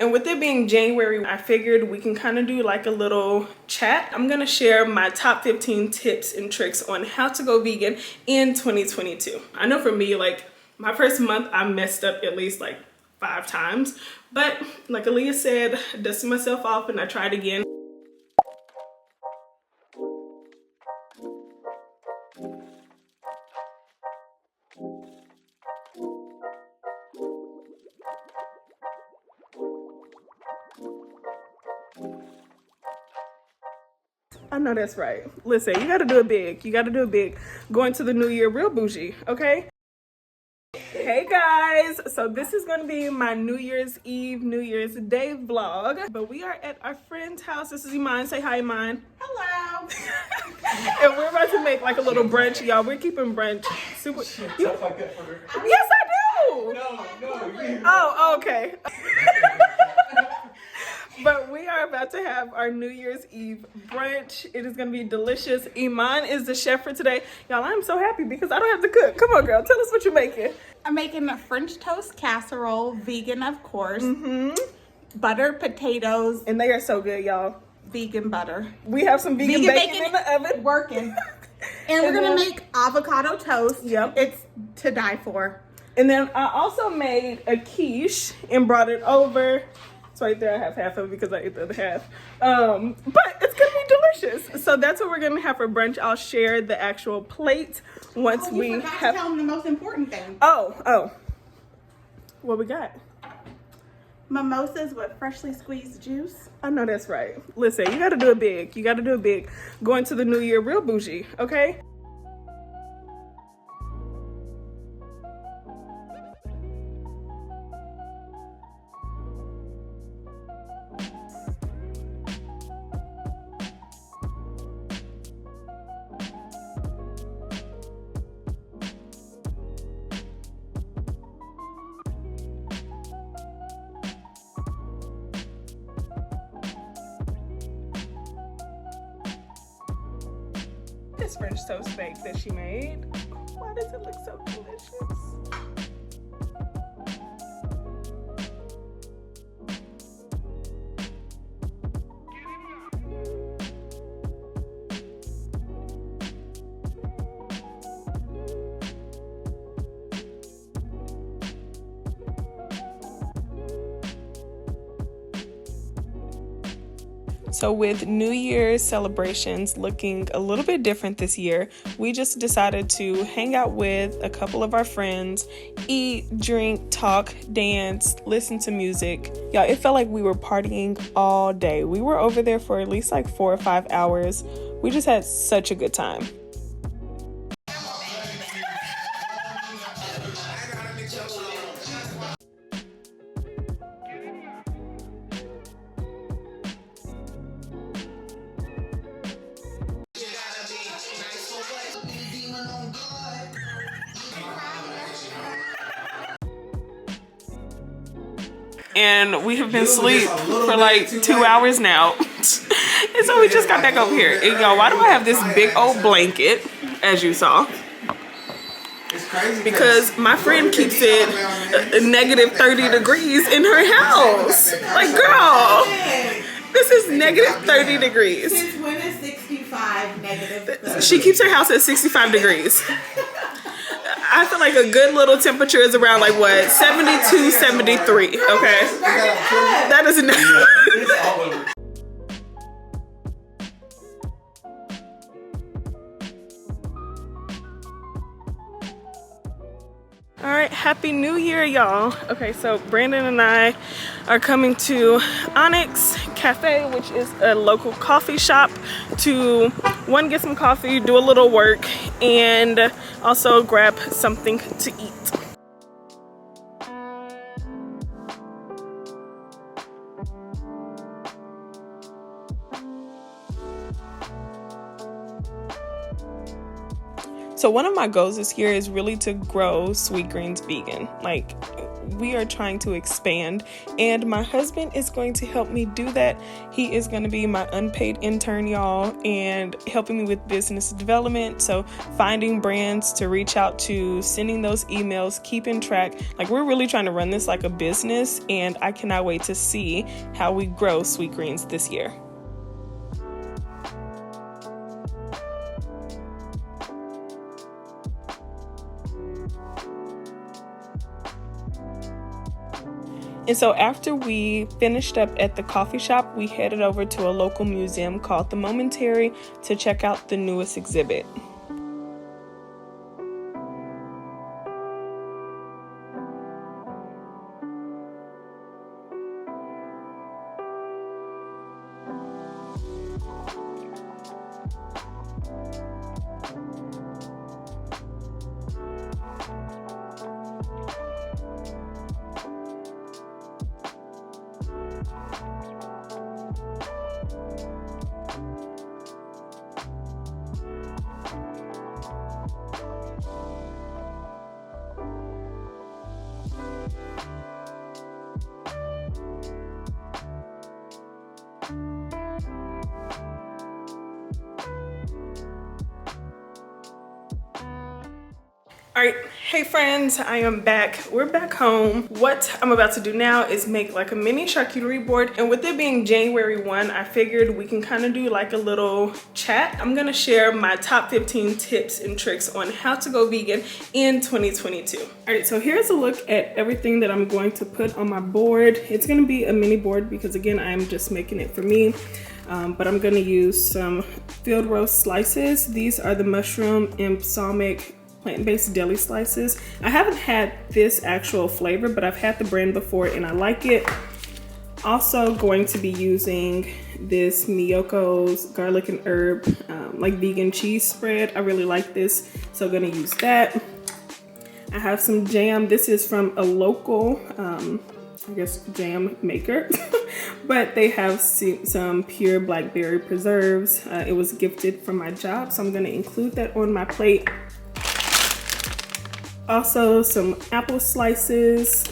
And with it being January, I figured we can kind of do like a little chat. I'm gonna share my top 15 tips and tricks on how to go vegan in 2022. I know for me, like my first month, I messed up at least like 5 times. But like Aaliyah said, I dusted myself off and I tried again. I know that's right. Listen, you gotta do it big. You gotta do it big. Going to the new year real bougie, okay? Hey guys, so this is gonna be my New Year's Eve, New Year's Day vlog. But we are at our friend's house. This is Iman. Say hi, Iman. Hello. And we're about to make like a little brunch, y'all. We're keeping brunch super. Stuff like that for her. Yes, I do. No. Oh, okay. But we are about to have our New Year's Eve brunch. It is going to be delicious. Iman is the chef for today. Y'all, I'm so happy because I don't have to cook. Come on, girl. Tell us what you're making. I'm making a French toast casserole, vegan of course. Buttered potatoes. And they are so good, y'all. Vegan butter. We have some vegan bacon in the oven. Working. And we're going to make avocado toast. Yep. It's to die for. And then I also made a quiche and brought it over. Right there, I have half of it because I ate the other half. But it's gonna be delicious. So that's what we're gonna have for brunch. I'll share the actual plate once we forgot to tell them the most important thing. Oh, what we got? Mimosas with freshly squeezed juice. I know that's right. Listen, you gotta do it big. You gotta do it big. Going to the new year real bougie, okay? This French toast bake that she made. Why does it look so delicious? So with New Year's celebrations looking a little bit different this year, we just decided to hang out with a couple of our friends, eat, drink, talk, dance, listen to music. Y'all, it felt like we were partying all day. We were over there for at least like 4 or 5 hours. We just had such a good time. And we have been asleep for like 2 hours now. And so we just got back over here. And y'all, why do I have this big old blanket, as you saw? Because my friend keeps it negative 30 degrees in her house. Like, girl, this is negative 30 degrees. Since when is 65 negative 30? She keeps her house at 65 degrees. I feel like a good little temperature is around like what, 72, 73, okay? That is enough. All right, happy new year, y'all. Okay, so Brandon and I are coming to Onyx Cafe, which is a local coffee shop, to one, get some coffee, do a little work, and also grab something to eat. So one of my goals this year is really to grow Sweet Greens vegan. Like, we are trying to expand, and my husband is going to help me do that. He is going to be my unpaid intern, y'all, and helping me with business development. So finding brands to reach out to, sending those emails, keeping track. Like, we're really trying to run this like a business, and I cannot wait to see how we grow Sweet Greens this year. And so after we finished up at the coffee shop, we headed over to a local museum called the Momentary to check out the newest exhibit. All right, hey friends, I am back. We're back home. What I'm about to do now is make like a mini charcuterie board, and with it being January 1, I figured we can kind of do like a little chat. I'm gonna share my top 15 tips and tricks on how to go vegan in 2022. All right, so here's a look at everything that I'm going to put on my board. It's gonna be a mini board because again, I'm just making it for me. But I'm gonna use some field roast slices. These are the mushroom and balsamic plant-based deli slices. I haven't had this actual flavor, but I've had the brand before and I like it. Also going to be using this Miyoko's garlic and herb like vegan cheese spread. I really like this, so I'm gonna use that. I have some jam. This is from a local I guess jam maker but they have some pure blackberry preserves. It was gifted from my job, so I'm gonna include that on my plate. Also some apple slices.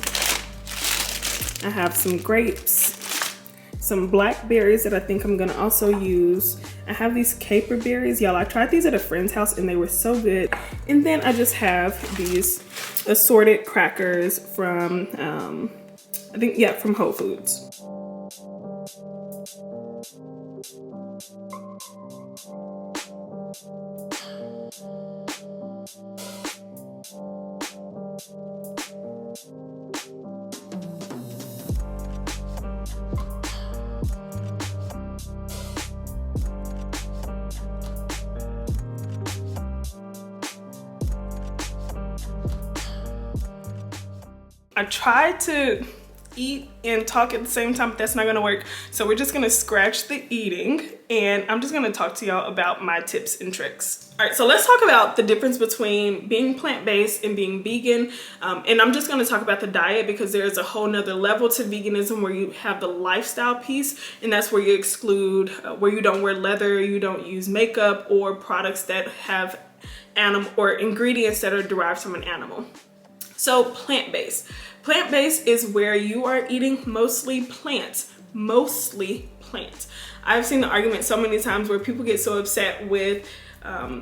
I have some grapes, some blackberries that I think I'm gonna also use. I have these caper berries, y'all. I tried these at a friend's house and they were so good. And then I just have these assorted crackers from, I think, yeah, from Whole Foods. I tried to eat and talk at the same time, but that's not gonna work. So we're just gonna scratch the eating and I'm just gonna talk to y'all about my tips and tricks. All right, so let's talk about the difference between being plant-based and being vegan. And I'm just gonna talk about the diet because there's a whole nother level to veganism where you have the lifestyle piece, and that's where you exclude, where you don't wear leather, you don't use makeup or products that have animal or ingredients that are derived from an animal. So plant-based. Plant-based is where you are eating mostly plants, mostly plants. I've seen the argument so many times where people get so upset with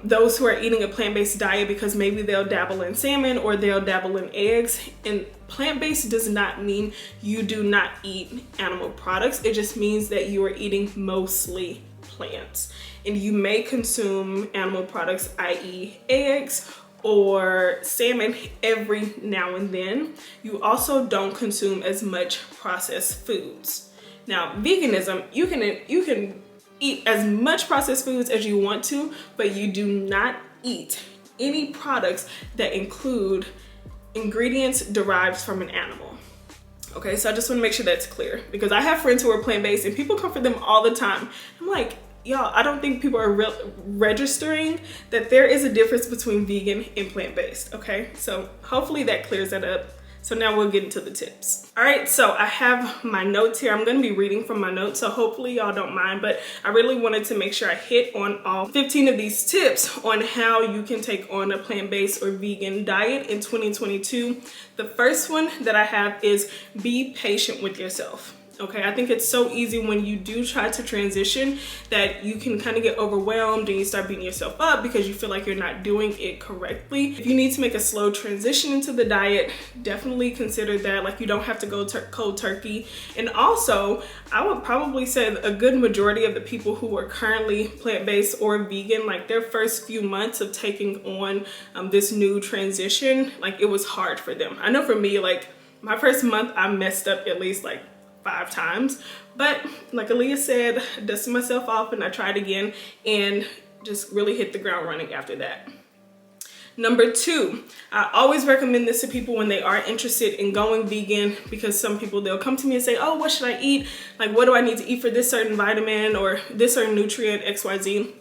those who are eating a plant-based diet because maybe they'll dabble in salmon or they'll dabble in eggs. And plant-based does not mean you do not eat animal products. It just means that you are eating mostly plants. And you may consume animal products, i.e. eggs, or salmon every now and then. You also don't consume as much processed foods. Now, veganism, you can eat as much processed foods as you want to, but you do not eat any products that include ingredients derived from an animal. Okay, so I just want to make sure that's clear because I have friends who are plant-based and people come for them all the time. I'm like, y'all, I don't think people are registering that there is a difference between vegan and plant-based, okay? So hopefully that clears that up. So now we'll get into the tips. All right, so I have my notes here. I'm gonna be reading from my notes, so hopefully y'all don't mind, but I really wanted to make sure I hit on all 15 of these tips on how you can take on a plant-based or vegan diet in 2022. The first one that I have is be patient with yourself. Okay, I think it's so easy when you do try to transition that you can kind of get overwhelmed and you start beating yourself up because you feel like you're not doing it correctly. If you need to make a slow transition into the diet, definitely consider that. Like, you don't have to go cold turkey. And also, I would probably say a good majority of the people who are currently plant-based or vegan, like their first few months of taking on this new transition, like it was hard for them. I know for me, like my first month, I messed up at least like 5 times, but like Aaliyah said, I dusted myself off and I tried again and just really hit the ground running after that. Number 2, I always recommend this to people when they are interested in going vegan, because some people, they'll come to me and say, oh, what should I eat? Like, what do I need to eat for this certain vitamin or this certain nutrient, XYZ?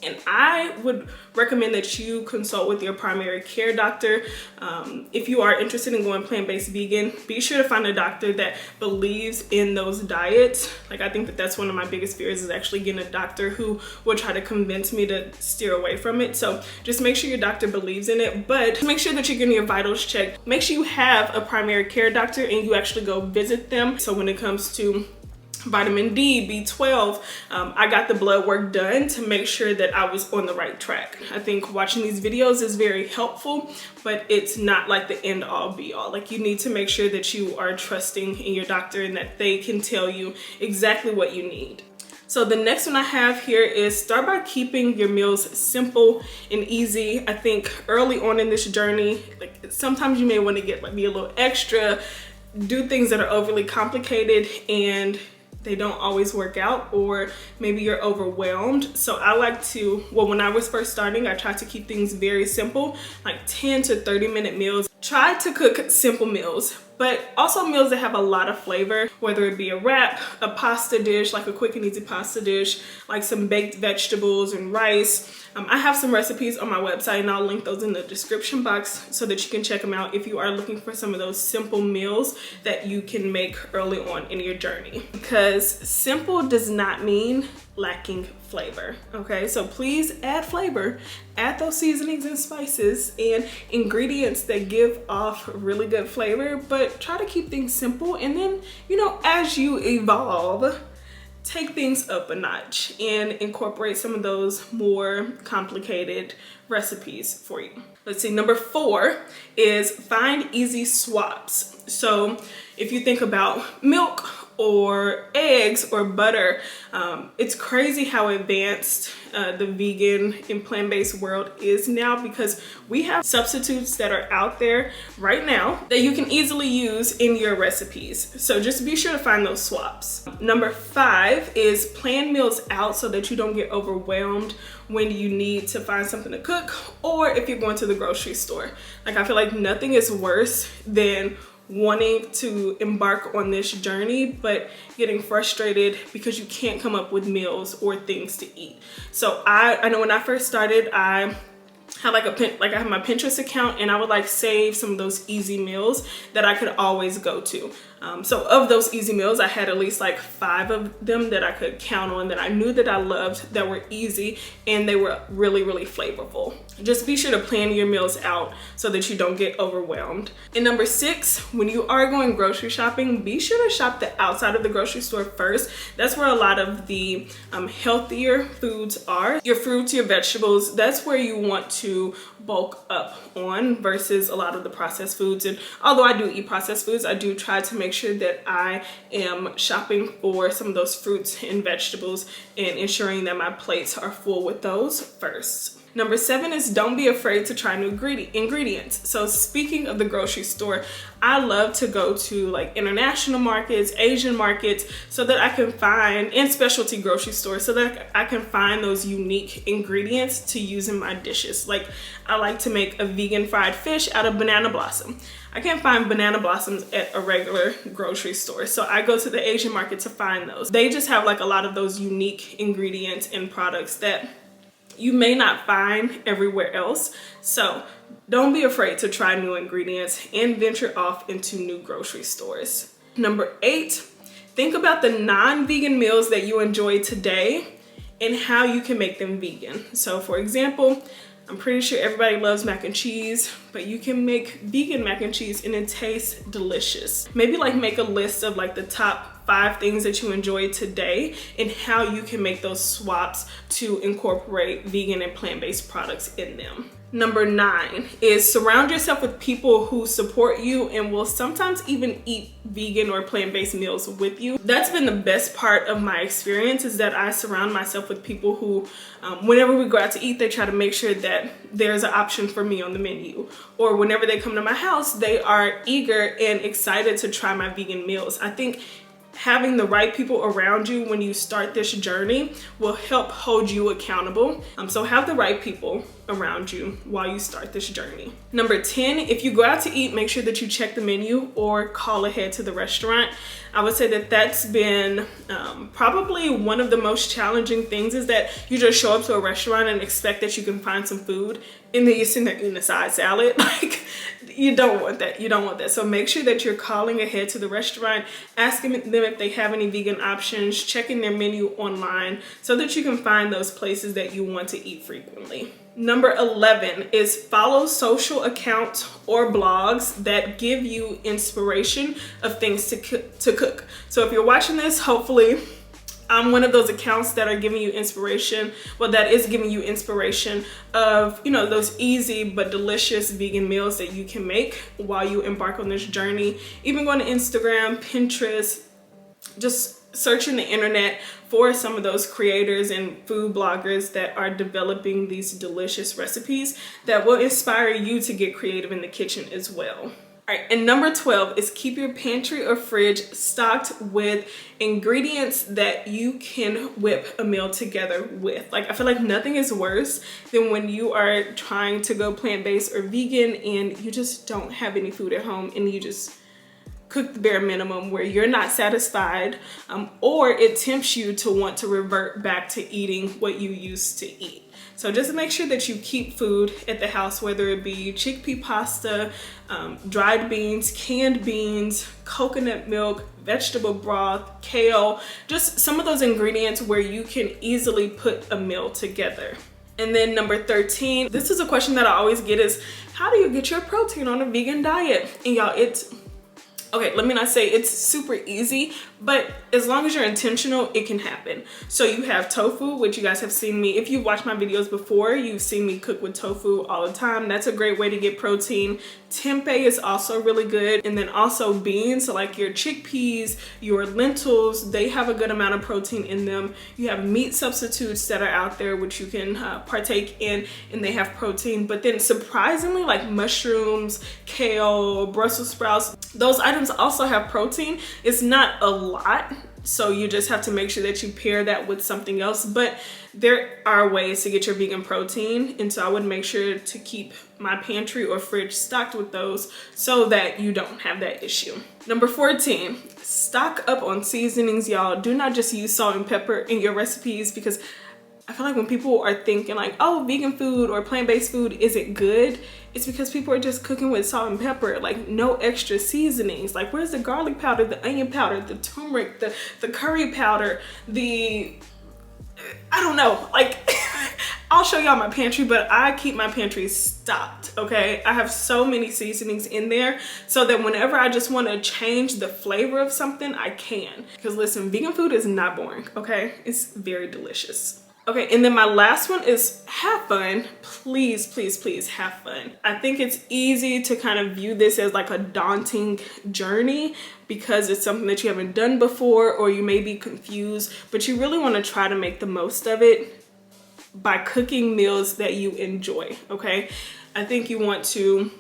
And I would recommend that you consult with your primary care doctor. If you are interested in going plant-based vegan, be sure to find a doctor that believes in those diets. Like, I think that that's one of my biggest fears, is actually getting a doctor who will try to convince me to steer away from it. So just make sure your doctor believes in it, but make sure that you're getting your vitals checked. Make sure you have a primary care doctor and you actually go visit them. So when it comes to vitamin D, B12, I got the blood work done to make sure that I was on the right track. I think watching these videos is very helpful, but it's not like the end all be all. Like, you need to make sure that you are trusting in your doctor and that they can tell you exactly what you need. So the next one I have here is start by keeping your meals simple and easy. I think early on in this journey, like sometimes you may want to get like be a little extra, do things that are overly complicated and they don't always work out, or maybe you're overwhelmed. So I like to, well, when I was first starting, I tried to keep things very simple, like 10 to 30-minute meals. Try to cook simple meals, but also meals that have a lot of flavor, whether it be a wrap, a pasta dish, like a quick and easy pasta dish, like some baked vegetables and rice. I have some recipes on my website and I'll link those in the description box so that you can check them out if you are looking for some of those simple meals that you can make early on in your journey. Because simple does not mean lacking flavor, okay? So please add flavor, add those seasonings and spices and ingredients that give off really good flavor, but try to keep things simple. And then, you know, as you evolve, take things up a notch and incorporate some of those more complicated recipes for you. Let's see, number 4 is find easy swaps. So if you think about milk or eggs or butter, it's crazy how advanced the vegan and plant-based world is now, because we have substitutes that are out there right now that you can easily use in your recipes. So just be sure to find those swaps. Number 5 is plan meals out so that you don't get overwhelmed when you need to find something to cook, or if you're going to the grocery store. Like, I feel like nothing is worse than wanting to embark on this journey but getting frustrated because you can't come up with meals or things to eat. So I know when I first started, I had I have my Pinterest account and I would like save some of those easy meals that I could always go to. So of those easy meals, I had at least like 5 of them that I could count on, that I knew that I loved, that were easy, and they were really, really flavorful. Just be sure to plan your meals out so that you don't get overwhelmed. And number 6, when you are going grocery shopping, be sure to shop the outside of the grocery store first. That's where a lot of the healthier foods are. Your fruits, your vegetables, that's where you want to bulk up on versus a lot of the processed foods. And although I do eat processed foods, I do try to make sure that I am shopping for some of those fruits and vegetables and ensuring that my plates are full with those first. Number 7 is don't be afraid to try new ingredients. So speaking of the grocery store, I love to go to like international markets, Asian markets, so that I can find, and specialty grocery stores, so that I can find those unique ingredients to use in my dishes. Like, I like to make a vegan fried fish out of banana blossom. I can't find banana blossoms at a regular grocery store, so I go to the Asian market to find those. They just have like a lot of those unique ingredients and products that you may not find everywhere else. So don't be afraid to try new ingredients and venture off into new grocery stores. Number 8, think about the non-vegan meals that you enjoy today and how you can make them vegan. So for example, I'm pretty sure everybody loves mac and cheese, but you can make vegan mac and cheese and it tastes delicious. Maybe like make a list of like the top 5 things that you enjoy today and how you can make those swaps to incorporate vegan and plant-based products in them. Number 9 is surround yourself with people who support you and will sometimes even eat vegan or plant-based meals with you. That's been the best part of my experience, is that I surround myself with people who, whenever we go out to eat, they try to make sure that there's an option for me on the menu. Or whenever they come to my house, they are eager and excited to try my vegan meals. I think having the right people around you when you start this journey will help hold you accountable. So have the right people around you while you start this journey. Number 10, if you go out to eat, make sure that you check the menu or call ahead to the restaurant. I would say that that's been probably one of the most challenging things, is that you just show up to a restaurant and expect that you can find some food and then you're sitting there eating a side salad. Like, you don't want that. You don't want that. So make sure that you're calling ahead to the restaurant, asking them if they have any vegan options, checking their menu online so that you can find those places that you want to eat frequently. Number 11 is follow social accounts or blogs that give you inspiration of things to cook. So if you're watching this, hopefully I'm one of those accounts that are giving you inspiration. Well, that is giving you inspiration of, you know, those easy but delicious vegan meals that you can make while you embark on this journey. Even going to Instagram, Pinterest, just searching the internet for some of those creators and food bloggers that are developing these delicious recipes that will inspire you to get creative in the kitchen as well. All right, and number 12 is keep your pantry or fridge stocked with ingredients that you can whip a meal together with. Like, I feel like nothing is worse than when you are trying to go plant-based or vegan and you just don't have any food at home and you just cook the bare minimum, where you're not satisfied, or it tempts you to want to revert back to eating what you used to eat. So just make sure that you keep food at the house, whether it be chickpea pasta, dried beans, canned beans, coconut milk, vegetable broth, kale, just some of those ingredients where you can easily put a meal together. And then number 13, this is a question that I always get, is how do you get your protein on a vegan diet? And y'all, okay, let me not say it's super easy, but as long as you're intentional, it can happen. So you have tofu, which you guys have seen me. If you've watched my videos before, you've seen me cook with tofu all the time. That's a great way to get protein. Tempeh is also really good. And then also beans, so like your chickpeas, your lentils, they have a good amount of protein in them. You have meat substitutes that are out there, which you can partake in, and they have protein. But then surprisingly, like mushrooms, kale, Brussels sprouts, those items also have protein. It's not a lot, so you just have to make sure that you pair that with something else, but there are ways to get your vegan protein, and so I would make sure to keep my pantry or fridge stocked with those so that you don't have that issue. Number 14, stock up on seasonings, y'all. Do not just use salt and pepper in your recipes, because I feel like when people are thinking like, oh, vegan food or plant-based food isn't good, it's because people are just cooking with salt and pepper, like no extra seasonings. Like, where's the garlic powder, the onion powder, the turmeric, the curry powder, I don't know, like I'll show y'all my pantry, but I keep my pantry stocked, okay? I have so many seasonings in there so that whenever I just want to change the flavor of something, I can. Because listen, vegan food is not boring, okay? It's very delicious. Okay, and then my last one is have fun. Please, please, please have fun. I think it's easy to kind of view this as like a daunting journey because it's something that you haven't done before, or you may be confused, but you really want to try to make the most of it by cooking meals that you enjoy, okay? I think you want to,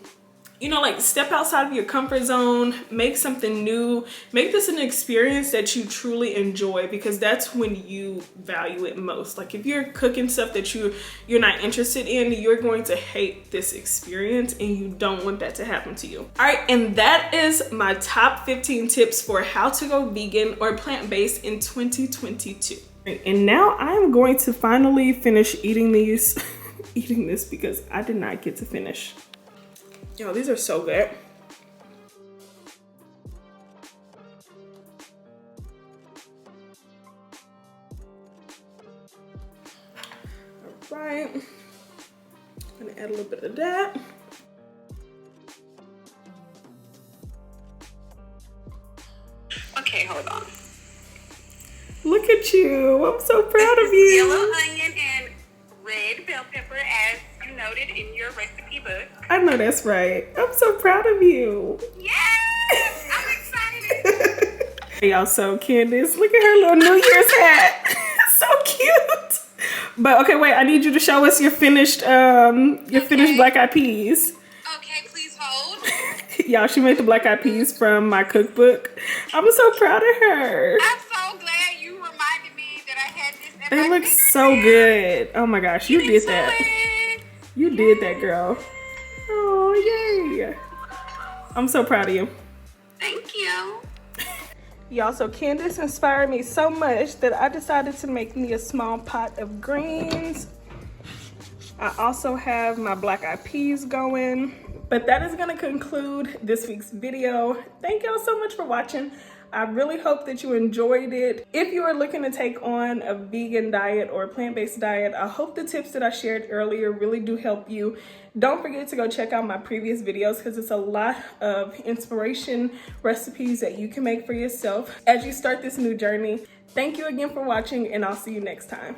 you know, like step outside of your comfort zone, make something new, make this an experience that you truly enjoy, because that's when you value it most. Like if you're cooking stuff that you're not interested in, you're going to hate this experience and you don't want that to happen to you. All right, and that is my top 15 tips for how to go vegan or plant-based in 2022. And now I'm going to finally finish eating these, eating this because I did not get to finish. Yo, these are so good. All right, I'm gonna add a little bit of that. Okay, hold on. Look at you. I'm so proud of you. Yellow onion and red bell pepper, as you noted in your recipe book. I know that's right. I'm so proud of you. Yes! I'm excited. Hey, y'all, so Candace, look at her little New Year's hat. So cute. But okay, wait, I need you to show us your finished finished black eyed peas. Okay, please hold. Y'all, she made the black eyed peas from my cookbook. I'm so proud of her. I'm so glad you reminded me that I had this at They my look so good. Oh my gosh, you did that. fingertips. You did that, girl. Oh, yay. I'm so proud of you. Thank you. Y'all, so Candace inspired me so much that I decided to make me a small pot of greens. I also have my black eyed peas going. But that is gonna conclude this week's video. Thank y'all so much for watching. I really hope that you enjoyed it. If you are looking to take on a vegan diet or a plant-based diet, I hope the tips that I shared earlier really do help you. Don't forget to go check out my previous videos because it's a lot of inspiration recipes that you can make for yourself as you start this new journey. Thank you again for watching, and I'll see you next time.